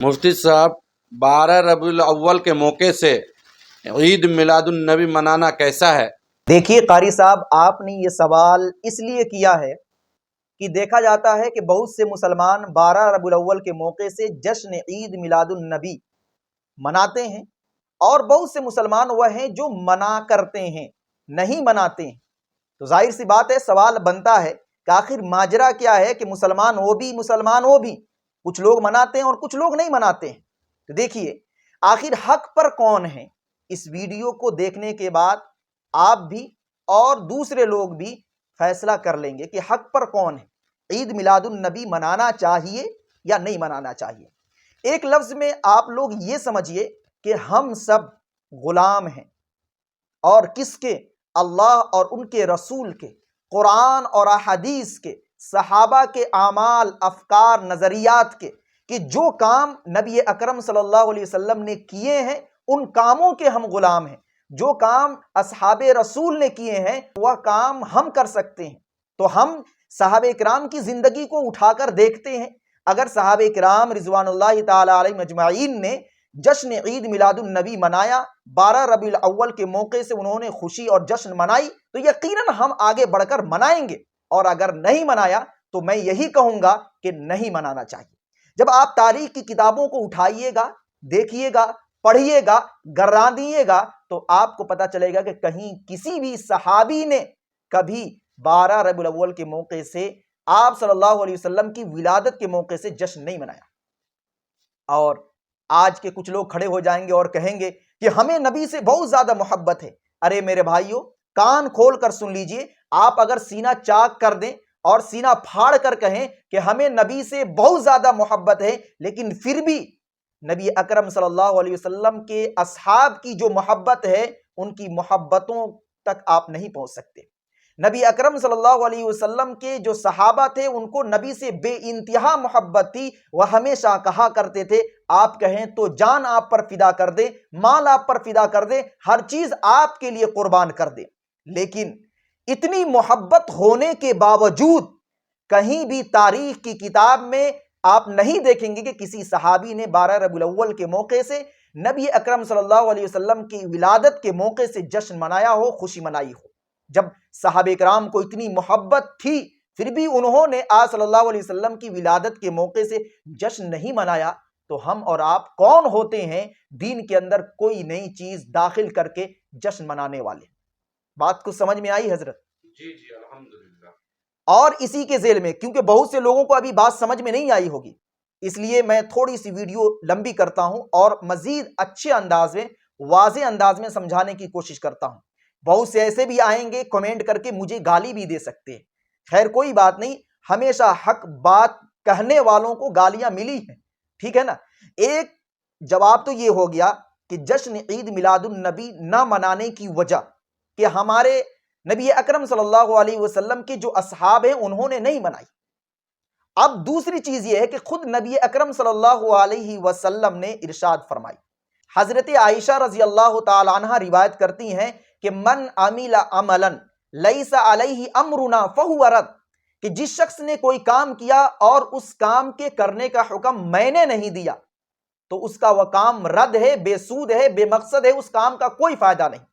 مفتی صاحب 12 ربیع الاول کے موقع سے عید میلاد النبی منانا کیسا ہے؟ دیکھیے قاری صاحب، آپ نے یہ سوال اس لیے کیا ہے کہ دیکھا جاتا ہے کہ بہت سے مسلمان 12 ربیع الاول کے موقع سے جشن عید میلاد النبی مناتے ہیں، اور بہت سے مسلمان وہ ہیں جو منع کرتے ہیں، نہیں مناتے ہیں۔ تو ظاہر سی بات ہے، سوال بنتا ہے کہ آخر ماجرا کیا ہے کہ مسلمان وہ بھی کچھ لوگ مناتے ہیں اور کچھ لوگ نہیں مناتے ہیں۔ تو دیکھیے آخر حق پر کون ہے، اس ویڈیو کو دیکھنے کے بعد آپ بھی اور دوسرے لوگ بھی فیصلہ کر لیں گے کہ حق پر کون ہے، عید میلاد النبی منانا چاہیے یا نہیں منانا چاہیے۔ ایک لفظ میں آپ لوگ یہ سمجھیے کہ ہم سب غلام ہیں، اور کس کے؟ اللہ اور ان کے رسول کے، قرآن اور احادیث کے، صحابہ کے اعمال، افکار، نظریات کے، کہ جو کام نبی اکرم صلی اللہ علیہ وسلم نے کیے ہیں ان کاموں کے ہم غلام ہیں۔ جو کام اصحاب رسول نے کیے ہیں وہ کام ہم کر سکتے ہیں۔ تو ہم صحابہ کرام کی زندگی کو اٹھا کر دیکھتے ہیں، اگر صحابہ کرام رضوان اللہ تعالی علیہم اجمعین نے جشن عید میلاد النبی منایا، 12 ربیع الاول کے موقع سے انہوں نے خوشی اور جشن منائی، تو یقیناً ہم آگے بڑھ کر منائیں گے، اور اگر نہیں منایا تو میں یہی کہوں گا کہ نہیں منانا چاہیے۔ جب آپ تاریخ کی کتابوں کو اٹھائیے گا، دیکھیے گا، پڑھیے گا، گردانیے گا، تو آپ کو پتہ چلے گا کہ کہیں کسی بھی صحابی نے کبھی 12 ربیع الاول کے موقع سے، آپ صلی اللہ علیہ وسلم کی ولادت کے موقع سے جشن نہیں منایا۔ اور آج کے کچھ لوگ کھڑے ہو جائیں گے اور کہیں گے کہ ہمیں نبی سے بہت زیادہ محبت ہے۔ ارے میرے بھائیو، کان کھول کر سن لیجئے، آپ اگر سینہ چاک کر دیں اور سینہ پھاڑ کر کہیں کہ ہمیں نبی سے بہت زیادہ محبت ہے، لیکن پھر بھی نبی اکرم صلی اللہ علیہ وسلم کے اصحاب کی جو محبت ہے ان کی محبتوں تک آپ نہیں پہنچ سکتے۔ نبی اکرم صلی اللہ علیہ وسلم کے جو صحابہ تھے ان کو نبی سے بے انتہا محبت تھی، وہ ہمیشہ کہا کرتے تھے آپ کہیں تو جان آپ پر فدا کر دے، مال آپ پر فدا کر دے، ہر چیز آپ کے لیے قربان کر دے۔ لیکن اتنی محبت ہونے کے باوجود کہیں بھی تاریخ کی کتاب میں آپ نہیں دیکھیں گے کہ کسی صحابی نے 12 ربیع الاول کے موقع سے نبی اکرم صلی اللہ علیہ وسلم کی ولادت کے موقع سے جشن منایا ہو، خوشی منائی ہو۔ جب صحابہ کرام کو اتنی محبت تھی پھر بھی انہوں نے آج صلی اللہ علیہ وسلم کی ولادت کے موقع سے جشن نہیں منایا، تو ہم اور آپ کون ہوتے ہیں دین کے اندر کوئی نئی چیز داخل کر کے جشن منانے والے؟ بات کو سمجھ میں آئی حضرت؟ جی جی الحمدللہ۔ اور اسی کے ذیل میں، کیونکہ بہت سے لوگوں کو ابھی بات سمجھ میں نہیں آئی ہوگی، اس لیے میں تھوڑی سی ویڈیو لمبی کرتا ہوں اور مزید اچھے انداز میں، واضح انداز میں سمجھانے کی کوشش کرتا ہوں۔ بہت سے ایسے بھی آئیں گے کمنٹ کر کے مجھے گالی بھی دے سکتے ہیں، خیر کوئی بات نہیں، ہمیشہ حق بات کہنے والوں کو گالیاں ملی ہیں، ٹھیک ہے نا۔ ایک جواب تو یہ ہو گیا کہ جشن عید میلاد النبی نہ منانے کی وجہ کہ ہمارے نبی اکرم صلی اللہ علیہ وسلم کے جو اصحاب ہیں انہوں نے نہیں منائی۔ اب دوسری چیز یہ ہے کہ خود نبی اکرم صلی اللہ علیہ وسلم نے ارشاد فرمائی، حضرت عائشہ رضی اللہ تعالی عنہ روایت کرتی ہیں کہ من عمل عملا لیس علیہ امرنا فہو رد، کہ جس شخص نے کوئی کام کیا اور اس کام کے کرنے کا حکم میں نے نہیں دیا تو اس کا وہ کام رد ہے، بے سود ہے، بے مقصد ہے، اس کام کا کوئی فائدہ نہیں۔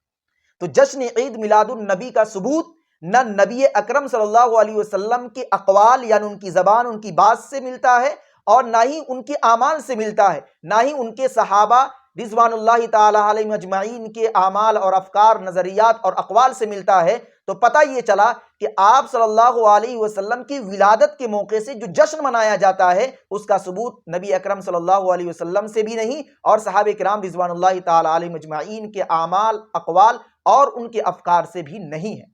تو جشن عید میلاد النبی کا ثبوت نہ نبی اکرم صلی اللہ علیہ وسلم کے اقوال یعنی ان کی زبان، ان کی بات سے ملتا ہے، اور نہ ہی ان کے اعمال سے ملتا ہے، نہ ہی ان کے صحابہ رضوان اللہ تعالی علیہم اجمعین کے اعمال اور افکار، نظریات اور اقوال سے ملتا ہے۔ تو پتہ یہ چلا کہ آپ صلی اللہ علیہ وسلم کی ولادت کے موقع سے جو جشن منایا جاتا ہے اس کا ثبوت نبی اکرم صلی اللہ علیہ وسلم سے بھی نہیں، اور صحابہ کرام رضوان اللہ تعالی علیہم اجمعین کے اعمال، اقوال اور ان کے افکار سے بھی نہیں ہے۔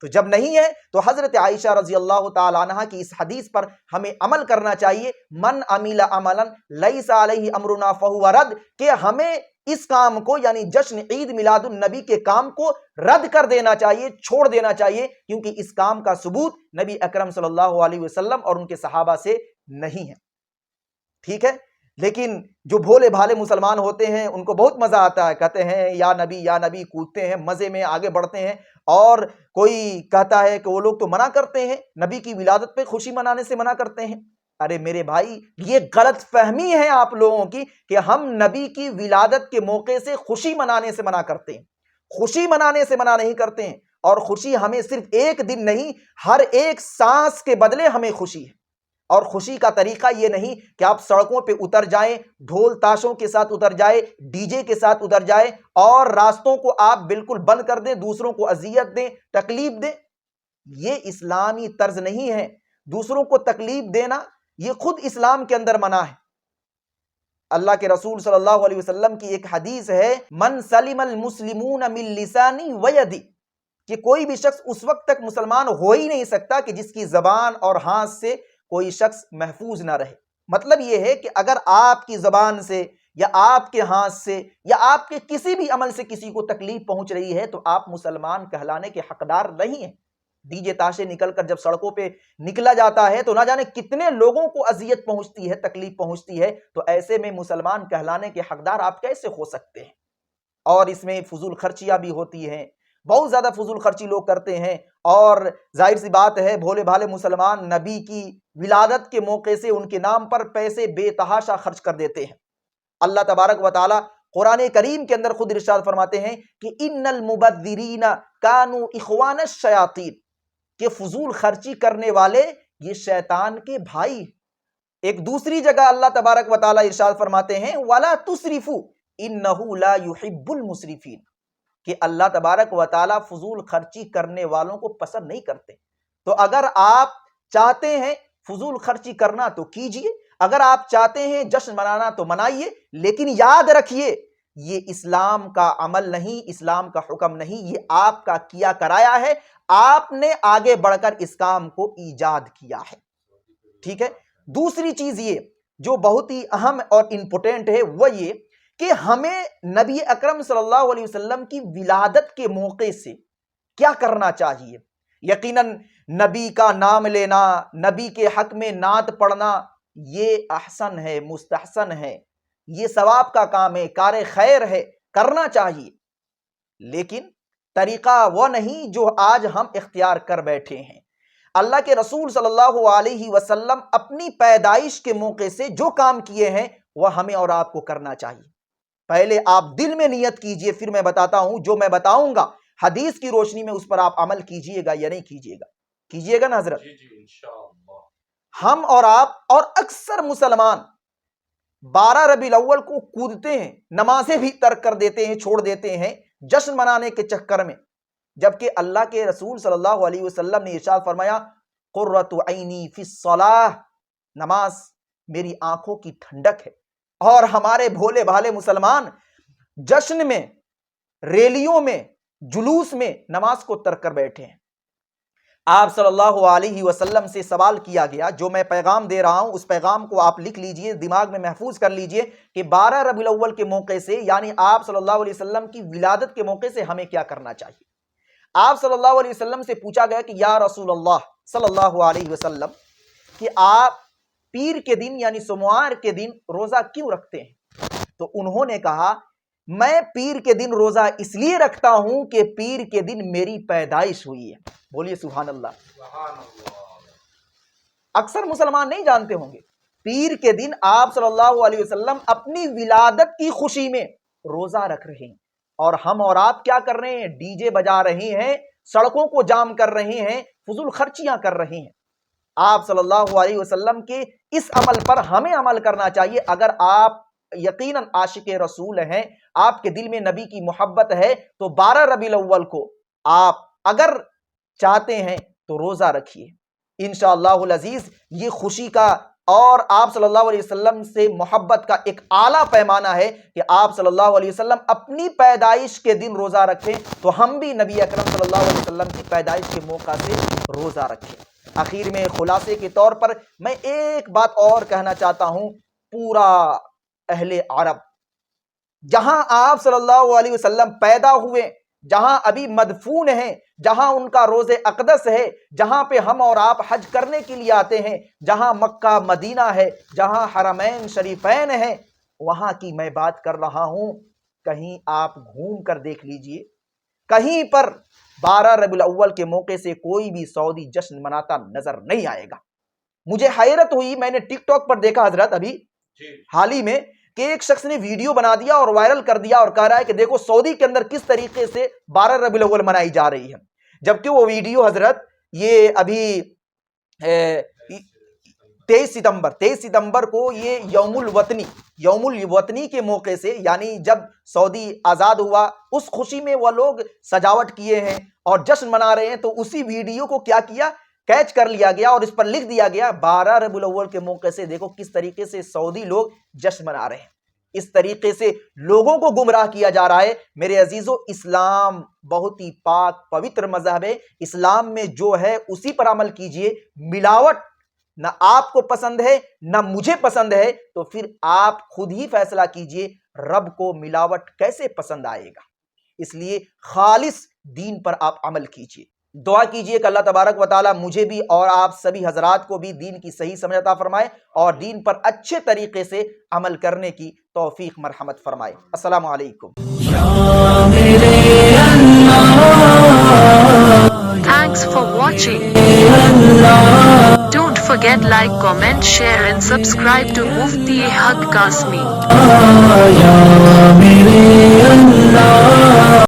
تو جب نہیں ہے تو حضرت عائشہ رضی اللہ تعالی عنہ کی اس حدیث پر ہمیں عمل کرنا چاہیے، من عمل عملا لیس علیہ امرنا فہو رد، کہ ہمیں اس کام کو یعنی جشن عید میلاد النبی کے کام کو رد کر دینا چاہیے، چھوڑ دینا چاہیے، کیونکہ اس کام کا ثبوت نبی اکرم صلی اللہ علیہ وسلم اور ان کے صحابہ سے نہیں ہے، ٹھیک ہے۔ لیکن جو بھولے بھالے مسلمان ہوتے ہیں ان کو بہت مزہ آتا ہے، کہتے ہیں یا نبی کودتے ہیں، مزے میں آگے بڑھتے ہیں، اور کوئی کہتا ہے کہ وہ لوگ تو منع کرتے ہیں، نبی کی ولادت پہ خوشی منانے سے منع کرتے ہیں۔ ارے میرے بھائی، یہ غلط فہمی ہے آپ لوگوں کی کہ ہم نبی کی ولادت کے موقع سے خوشی منانے سے منع کرتے ہیں۔ خوشی منانے سے منع نہیں کرتے ہیں، اور خوشی ہمیں صرف ایک دن نہیں، ہر ایک سانس کے بدلے ہمیں خوشی ہے۔ اور خوشی کا طریقہ یہ نہیں کہ آپ سڑکوں پہ اتر جائیں، ڈھول تاشوں کے ساتھ اتر جائیں، ڈی جے کے ساتھ اتر جائیں، اور راستوں کو آپ بالکل بند کر دیں، دوسروں کو اذیت دیں، تکلیف دیں۔ یہ اسلامی طرز نہیں ہے۔ دوسروں کو تکلیف دینا یہ خود اسلام کے اندر منع ہے۔ اللہ کے رسول صلی اللہ علیہ وسلم کی ایک حدیث ہے، من سلم المسلمون من لسانی و یدی، کہ کوئی بھی شخص اس وقت تک مسلمان ہو ہی نہیں سکتا کہ جس کی زبان اور ہاتھ سے کوئی شخص محفوظ نہ رہے۔ مطلب یہ ہے کہ اگر آپ کی زبان سے یا آپ کے ہاتھ سے یا آپ کے کسی بھی عمل سے کسی کو تکلیف پہنچ رہی ہے تو آپ مسلمان کہلانے کے حقدار نہیں ہیں۔ ڈی جے تاشے نکل کر جب سڑکوں پہ نکلا جاتا ہے تو نہ جانے کتنے لوگوں کو اذیت پہنچتی ہے، تکلیف پہنچتی ہے، تو ایسے میں مسلمان کہلانے کے حقدار آپ کیسے ہو سکتے ہیں؟ اور اس میں فضول خرچیاں بھی ہوتی ہیں، بہت زیادہ فضول خرچی لوگ کرتے ہیں، اور ظاہر سی بات ہے بھولے بھالے مسلمان نبی کی ولادت کے موقع سے ان کے نام پر پیسے بے تحاشا خرچ کر دیتے ہیں۔ اللہ تبارک و تعالی قرآن کریم کے اندر خود ارشاد فرماتے ہیں کہ ان المبذرین کانوا اخوان الشیاطین، کہ فضول خرچی کرنے والے یہ شیطان کے بھائی ہیں۔ ایک دوسری جگہ اللہ تبارک و تعالی ارشاد فرماتے ہیں وَلَا تُسْرِفُوا إِنَّهُ لَا يُحِبُّ الْمُسْرِفِينَ، کہ اللہ تبارک و تعالی فضول خرچی کرنے والوں کو پسند نہیں کرتے۔ تو اگر آپ چاہتے ہیں فضول خرچی کرنا تو کیجئے، اگر آپ چاہتے ہیں جشن منانا تو منائیے، لیکن یاد رکھیے یہ اسلام کا عمل نہیں، اسلام کا حکم نہیں، یہ آپ کا کیا کرایا ہے، آپ نے آگے بڑھ کر اس کام کو ایجاد کیا ہے۔ ٹھیک ہے؟ دوسری چیز یہ جو بہت ہی اہم اور امپورٹنٹ ہے وہ یہ کہ ہمیں نبی اکرم صلی اللہ علیہ وسلم کی ولادت کے موقع سے کیا کرنا چاہیے۔ یقیناً نبی کا نام لینا، نبی کے حق میں نعت پڑھنا، یہ احسن ہے، مستحسن ہے، یہ ثواب کا کام ہے، کار خیر ہے، کرنا چاہیے، لیکن طریقہ وہ نہیں جو آج ہم اختیار کر بیٹھے ہیں۔ اللہ کے رسول صلی اللہ علیہ وسلم اپنی پیدائش کے موقع سے جو کام کیے ہیں وہ ہمیں اور آپ کو کرنا چاہیے۔ پہلے آپ دل میں نیت کیجئے، پھر میں بتاتا ہوں، جو میں بتاؤں گا حدیث کی روشنی میں اس پر آپ عمل کیجئے گا یا نہیں کیجئے گا؟ کیجئے گا نا حضرت؟ جی انشاءاللہ۔ ہم اور آپ اور اکثر مسلمان 12 ربیع الاول کو کودتے ہیں، نمازیں بھی ترک کر دیتے ہیں، چھوڑ دیتے ہیں جشن منانے کے چکر میں، جبکہ اللہ کے رسول صلی اللہ علیہ وسلم نے ارشاد فرمایا قرۃ عینی فی الصلاۃ، نماز میری آنکھوں کی ٹھنڈک ہے۔ اور ہمارے بھولے بھالے مسلمان جشن میں، ریلیوں میں، جلوس میں نماز کو ترک کر بیٹھے ہیں۔ آپ صلی اللہ علیہ وسلم سے سوال کیا گیا، جو میں پیغام دے رہا ہوں اس پیغام کو آپ لکھ لیجئے، دماغ میں محفوظ کر لیجئے کہ 12 ربیع الاول کے موقع سے، یعنی آپ صلی اللہ علیہ وسلم کی ولادت کے موقع سے ہمیں کیا کرنا چاہیے۔ آپ صلی اللہ علیہ وسلم سے پوچھا گیا کہ یا رسول اللہ صلی اللہ علیہ وسلم کہ آپ پیر کے دن یعنی سوموار کے دن روزہ کیوں رکھتے ہیں؟ تو انہوں نے کہا میں پیر کے دن روزہ اس لیے رکھتا ہوں کہ پیر کے دن میری پیدائش ہوئی ہے۔ بولیے سبحان اللہ۔ سبحان اللہ۔ اکثر مسلمان نہیں جانتے ہوں گے پیر کے دن آپ صلی اللہ علیہ وسلم اپنی ولادت کی خوشی میں روزہ رکھ رہے ہیں، اور ہم اور آپ کیا کر رہے ہیں؟ ڈی جے بجا رہے ہیں، سڑکوں کو جام کر رہے ہیں، فضول خرچیاں کر رہے ہیں۔ آپ صلی اللہ علیہ وسلم کے اس عمل پر ہمیں عمل کرنا چاہیے۔ اگر آپ یقیناً عاشق رسول ہیں، آپ کے دل میں نبی کی محبت ہے، تو 12 ربیع الاول کو آپ اگر چاہتے ہیں تو روزہ رکھیے انشاءاللہ العزیز۔ یہ خوشی کا اور آپ صلی اللہ علیہ وسلم سے محبت کا ایک اعلیٰ پیمانہ ہے کہ آپ صلی اللہ علیہ وسلم اپنی پیدائش کے دن روزہ رکھیں، تو ہم بھی نبی اکرم صلی اللہ علیہ وسلم کی پیدائش کے موقع سے روزہ رکھیں۔ آخر میں خلاصے کے طور پر میں ایک بات اور کہنا چاہتا ہوں، پورا اہل عرب جہاں آپ صلی اللہ علیہ وسلم پیدا ہوئے، جہاں ابھی مدفون ہیں، جہاں ان کا روض اقدس ہے، جہاں پہ ہم اور آپ حج کرنے کے لیے آتے ہیں، جہاں مکہ مدینہ ہے، جہاں حرمین شریفین ہیں، وہاں کی میں بات کر رہا ہوں۔ کہیں آپ گھوم کر دیکھ لیجئے، کہیں پر 12 ربیع الاول کے موقع سے کوئی بھی سعودی جشن مناتا نظر نہیں آئے گا۔ مجھے حیرت ہوئی، میں نے ٹک ٹاک پر دیکھا حضرت ابھی حال ہی میں کہ ایک شخص نے ویڈیو بنا دیا اور وائرل کر دیا اور کہہ رہا ہے کہ دیکھو سعودی کے اندر کس طریقے سے 12 ربیع الاول منائی جا رہی ہے، جبکہ وہ ویڈیو حضرت یہ ابھی 23 ستمبر کو یہ یوم الوطنی کے موقع سے، یعنی جب سعودی آزاد ہوا اس خوشی میں وہ لوگ سجاوٹ کیے ہیں اور جشن منا رہے ہیں، تو اسی ویڈیو کو کیا کیا، کیچ کر لیا گیا اور اس پر لکھ دیا گیا 12 ربیع الاول کے موقع سے دیکھو کس طریقے سے سعودی لوگ جشن منا رہے ہیں۔ اس طریقے سے لوگوں کو گمراہ کیا جا رہا ہے۔ میرے عزیزو، اسلام بہت ہی پاک پوتر مذہب ہے، اسلام میں جو ہے اسی پر عمل کیجئے۔ ملاوٹ نہ آپ کو پسند ہے نہ مجھے پسند ہے، تو پھر آپ خود ہی فیصلہ کیجئے رب کو ملاوٹ کیسے پسند آئے گا۔ اس لیے خالص دین پر آپ عمل کیجئے۔ دعا کیجئے کہ اللہ تبارک و تعالی مجھے بھی اور آپ سبھی حضرات کو بھی دین کی صحیح سمجھ عطا فرمائے اور دین پر اچھے طریقے سے عمل کرنے کی توفیق مرحمت فرمائے۔ السلام علیکم۔ Thanks for watching. Don't forget like, comment, share and subscribe to Mufti Haq Kasmi.